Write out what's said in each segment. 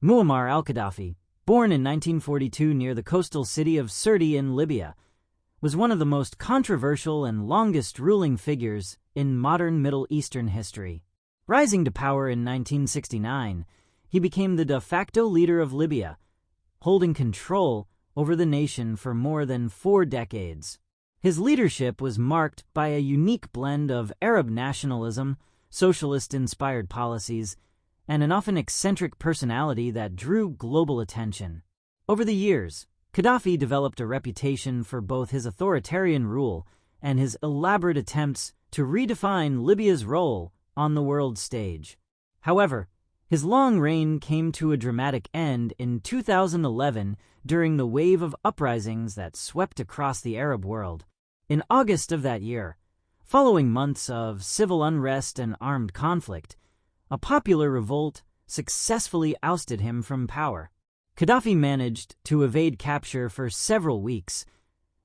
Muammar al-Gaddafi, born in 1942 near the coastal city of Sirte in Libya, was one of the most controversial and longest ruling figures in modern Middle Eastern history. Rising to power in 1969, he became the de facto leader of Libya, holding control over the nation for more than 4 decades. His leadership was marked by a unique blend of Arab nationalism, socialist-inspired policies, and an often eccentric personality that drew global attention. Over the years, Gaddafi developed a reputation for both his authoritarian rule and his elaborate attempts to redefine Libya's role on the world stage. However, his long reign came to a dramatic end in 2011 during the wave of uprisings that swept across the Arab world. In August of that year, following months of civil unrest and armed conflict, a popular revolt successfully ousted him from power. Gaddafi managed to evade capture for several weeks,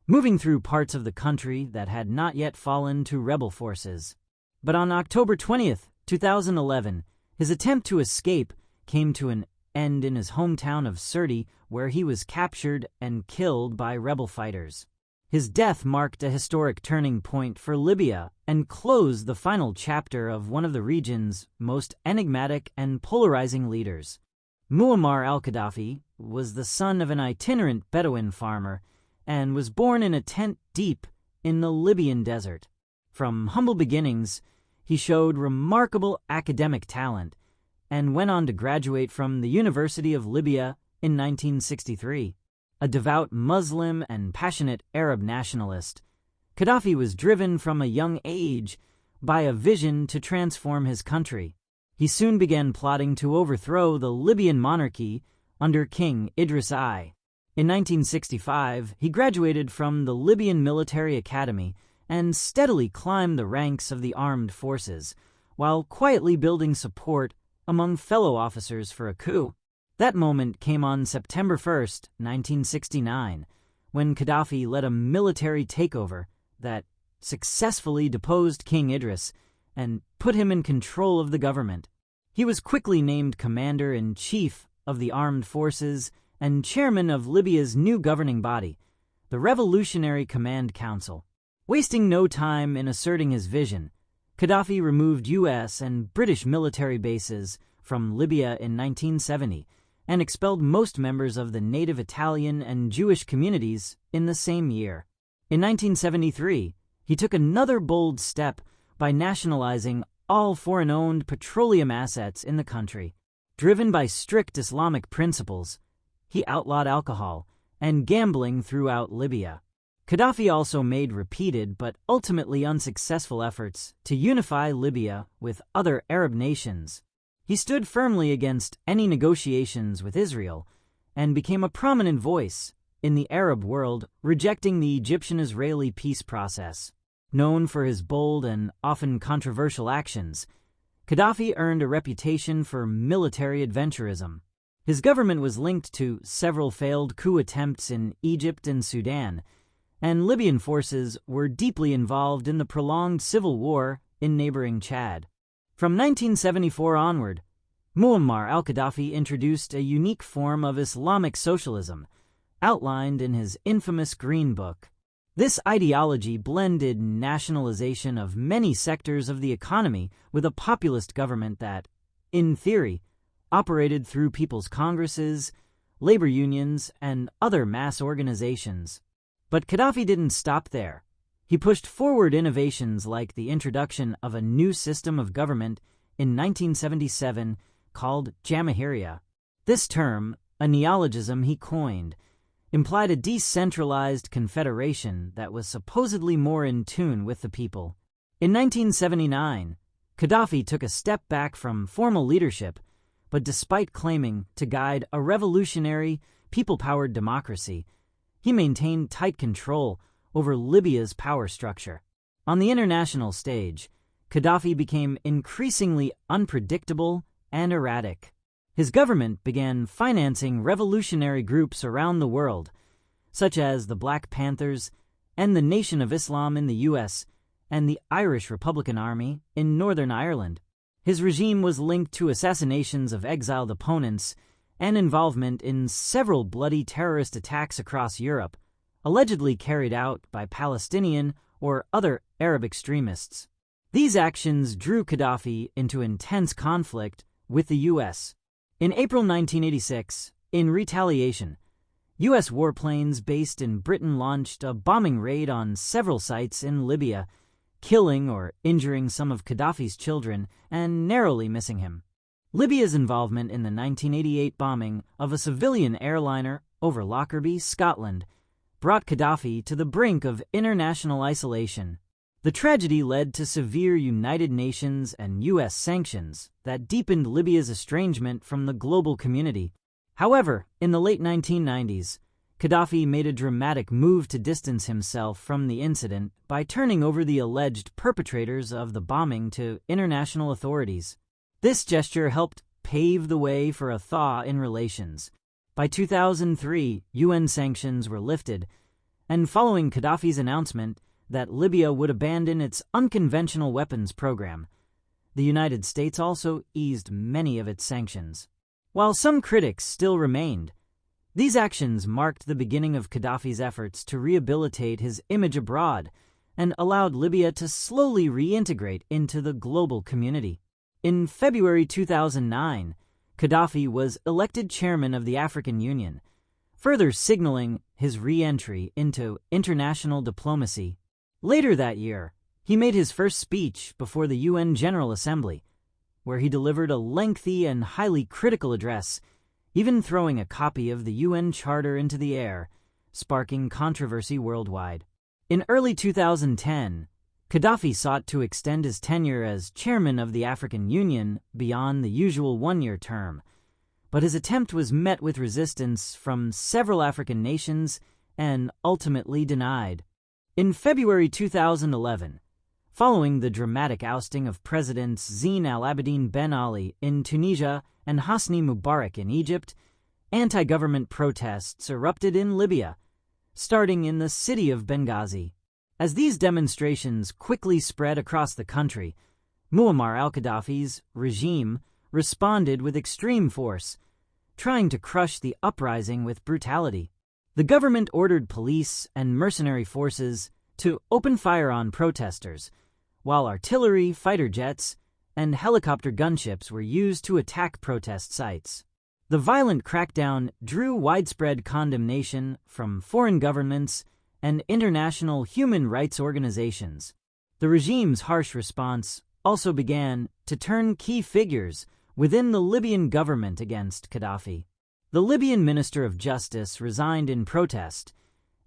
moving through parts of the country that had not yet fallen to rebel forces. But on October 20th, 2011, his attempt to escape came to an end in his hometown of Sirte, where he was captured and killed by rebel fighters. His death marked a historic turning point for Libya and closed the final chapter of one of the region's most enigmatic and polarizing leaders. Muammar al-Gaddafi was the son of an itinerant Bedouin farmer and was born in a tent deep in the Libyan desert. From humble beginnings, he showed remarkable academic talent and went on to graduate from the University of Libya in 1963. A devout Muslim and passionate Arab nationalist, Gaddafi was driven from a young age by a vision to transform his country. He soon began plotting to overthrow the Libyan monarchy under King Idris I. In 1965, he graduated from the Libyan Military Academy and steadily climbed the ranks of the armed forces, while quietly building support among fellow officers for a coup. That moment came on September 1st, 1969, when Gaddafi led a military takeover that successfully deposed King Idris and put him in control of the government. He was quickly named commander-in-chief of the armed forces and chairman of Libya's new governing body, the Revolutionary Command Council. Wasting no time in asserting his vision, Gaddafi removed U.S. and British military bases from Libya in 1970 and expelled most members of the native Italian and Jewish communities in the same year. In 1973, he took another bold step by nationalizing all foreign-owned petroleum assets in the country. Driven by strict Islamic principles, he outlawed alcohol and gambling throughout Libya. Gaddafi also made repeated but ultimately unsuccessful efforts to unify Libya with other Arab nations. He stood firmly against any negotiations with Israel and became a prominent voice in the Arab world, rejecting the Egyptian-Israeli peace process. Known for his bold and often controversial actions, Gaddafi earned a reputation for military adventurism. His government was linked to several failed coup attempts in Egypt and Sudan, and Libyan forces were deeply involved in the prolonged civil war in neighboring Chad. From 1974 onward, Muammar al-Gaddafi introduced a unique form of Islamic socialism, outlined in his infamous Green Book. This ideology blended nationalization of many sectors of the economy with a populist government that, in theory, operated through people's congresses, labor unions, and other mass organizations. But Gaddafi didn't stop there. He pushed forward innovations like the introduction of a new system of government in 1977 called Jamahiriya. This term, a neologism he coined, implied a decentralized confederation that was supposedly more in tune with the people. In 1979, Gaddafi took a step back from formal leadership, but despite claiming to guide a revolutionary, people-powered democracy, he maintained tight control over Libya's power structure. On the international stage, Gaddafi became increasingly unpredictable and erratic. His government began financing revolutionary groups around the world, such as the Black Panthers and the Nation of Islam in the U.S. and the Irish Republican Army in Northern Ireland. His regime was linked to assassinations of exiled opponents and involvement in several bloody terrorist attacks across Europe, allegedly carried out by Palestinian or other Arab extremists. These actions drew Gaddafi into intense conflict with the U.S. In April 1986, in retaliation, U.S. warplanes based in Britain launched a bombing raid on several sites in Libya, killing or injuring some of Gaddafi's children and narrowly missing him. Libya's involvement in the 1988 bombing of a civilian airliner over Lockerbie, Scotland, brought Gaddafi to the brink of international isolation. The tragedy led to severe United Nations and U.S. sanctions that deepened Libya's estrangement from the global community. However, in the late 1990s, Gaddafi made a dramatic move to distance himself from the incident by turning over the alleged perpetrators of the bombing to international authorities. This gesture helped pave the way for a thaw in relations. By 2003, UN sanctions were lifted, and following Gaddafi's announcement that Libya would abandon its unconventional weapons program, the United States also eased many of its sanctions. While some critics still remained, these actions marked the beginning of Gaddafi's efforts to rehabilitate his image abroad and allowed Libya to slowly reintegrate into the global community. In February 2009, Gaddafi was elected chairman of the African Union, further signaling his re-entry into international diplomacy. Later that year, he made his first speech before the UN General Assembly, where he delivered a lengthy and highly critical address, even throwing a copy of the UN Charter into the air, sparking controversy worldwide. In early 2010, Gaddafi sought to extend his tenure as chairman of the African Union beyond the usual one-year term, but his attempt was met with resistance from several African nations and ultimately denied. In February 2011, following the dramatic ousting of Presidents Zine al-Abidine Ben Ali in Tunisia and Hosni Mubarak in Egypt, anti-government protests erupted in Libya, starting in the city of Benghazi. As these demonstrations quickly spread across the country, Muammar al-Gaddafi's regime responded with extreme force, trying to crush the uprising with brutality. The government ordered police and mercenary forces to open fire on protesters, while artillery, fighter jets, and helicopter gunships were used to attack protest sites. The violent crackdown drew widespread condemnation from foreign governments and international human rights organizations. The regime's harsh response also began to turn key figures within the Libyan government against Gaddafi. The Libyan Minister of Justice resigned in protest,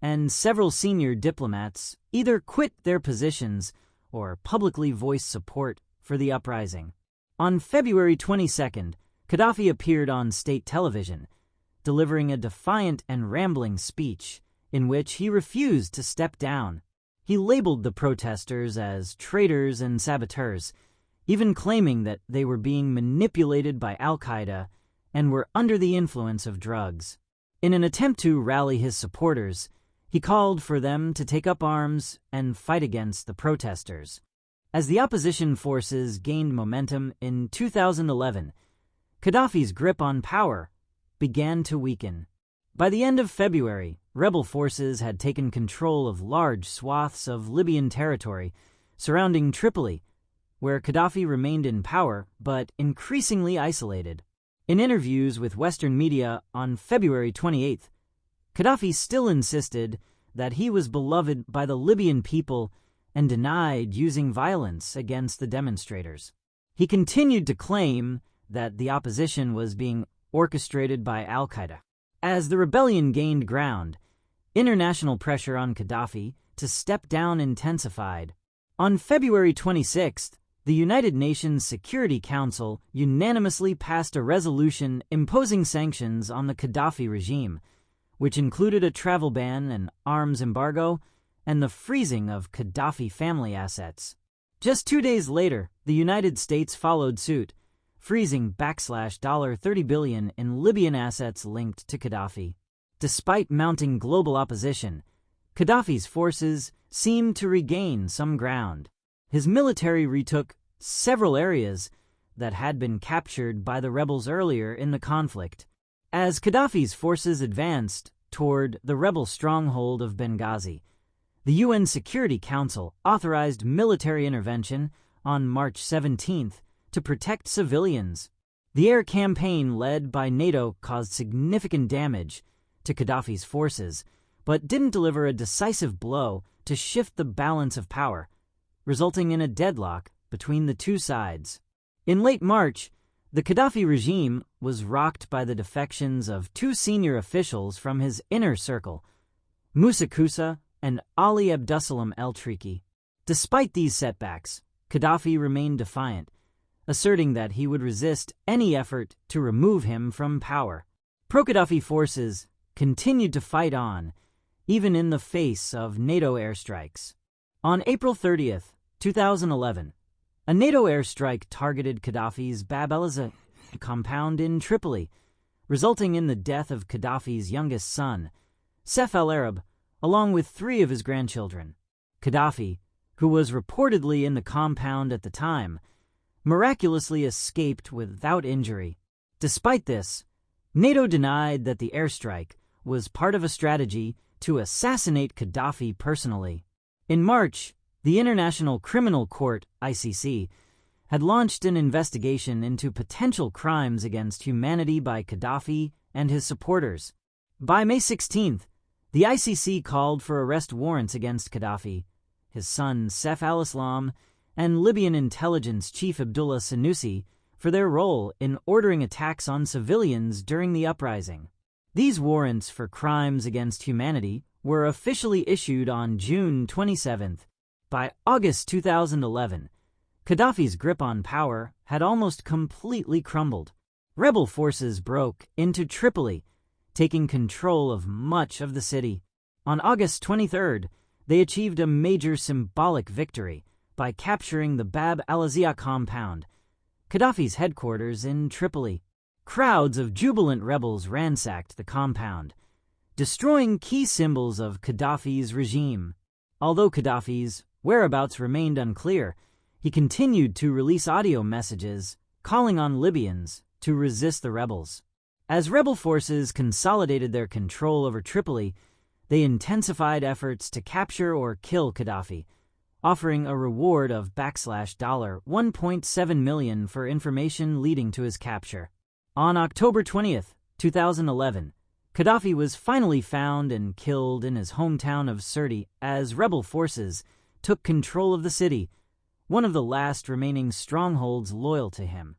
and several senior diplomats either quit their positions or publicly voiced support for the uprising. On February 22nd, Gaddafi appeared on state television, delivering a defiant and rambling speech in which he refused to step down. He labeled the protesters as traitors and saboteurs, even claiming that they were being manipulated by al-Qaeda and were under the influence of drugs. In an attempt to rally his supporters, he called for them to take up arms and fight against the protesters. As the opposition forces gained momentum in 2011, Gaddafi's grip on power began to weaken. By the end of February, rebel forces had taken control of large swaths of Libyan territory surrounding Tripoli, where Gaddafi remained in power but increasingly isolated. In interviews with Western media on February 28th, Gaddafi still insisted that he was beloved by the Libyan people and denied using violence against the demonstrators. He continued to claim that the opposition was being orchestrated by al-Qaeda. As the rebellion gained ground, international pressure on Gaddafi to step down intensified. On February 26th, the United Nations Security Council unanimously passed a resolution imposing sanctions on the Gaddafi regime, which included a travel ban, an arms embargo, and the freezing of Gaddafi family assets. Just 2 days later, the United States followed suit, freezing $30 billion in Libyan assets linked to Gaddafi. Despite mounting global opposition, Gaddafi's forces seemed to regain some ground. His military retook several areas that had been captured by the rebels earlier in the conflict. As Gaddafi's forces advanced toward the rebel stronghold of Benghazi, the UN Security Council authorized military intervention on March 17th to protect civilians. The air campaign led by NATO caused significant damage to Gaddafi's forces, but didn't deliver a decisive blow to shift the balance of power, resulting in a deadlock between the two sides. In late March, the Gaddafi regime was rocked by the defections of two senior officials from his inner circle, Moussa Koussa and Ali Abdussalam el-Triki. Despite these setbacks, Gaddafi remained defiant, asserting that he would resist any effort to remove him from power. Pro-Gaddafi forces continued to fight on, even in the face of NATO airstrikes. On April 30th, 2011, a NATO airstrike targeted Gaddafi's Bab el-Azza compound in Tripoli, resulting in the death of Gaddafi's youngest son, Saif al-Arab, along with 3 of his grandchildren. Gaddafi, who was reportedly in the compound at the time, miraculously escaped without injury. Despite this, NATO denied that the airstrike was part of a strategy to assassinate Gaddafi personally. In March, the International Criminal Court, ICC, had launched an investigation into potential crimes against humanity by Gaddafi and his supporters. By May 16th, the ICC called for arrest warrants against Gaddafi, his son Saif al-Islam, and Libyan intelligence chief Abdullah Senussi for their role in ordering attacks on civilians during the uprising. These warrants for crimes against humanity were officially issued on June 27th. By August 2011, Gaddafi's grip on power had almost completely crumbled. Rebel forces broke into Tripoli, taking control of much of the city. On August 23rd, they achieved a major symbolic victory by capturing the Bab al-Azza compound, Gaddafi's headquarters in Tripoli. Crowds of jubilant rebels ransacked the compound, destroying key symbols of Gaddafi's regime. Although Gaddafi's whereabouts remained unclear, he continued to release audio messages calling on Libyans to resist the rebels. As rebel forces consolidated their control over Tripoli, they intensified efforts to capture or kill Gaddafi, offering a reward of $1.7 million for information leading to his capture. On October 20th, 2011, Gaddafi was finally found and killed in his hometown of Sirte as rebel forces took control of the city, one of the last remaining strongholds loyal to him.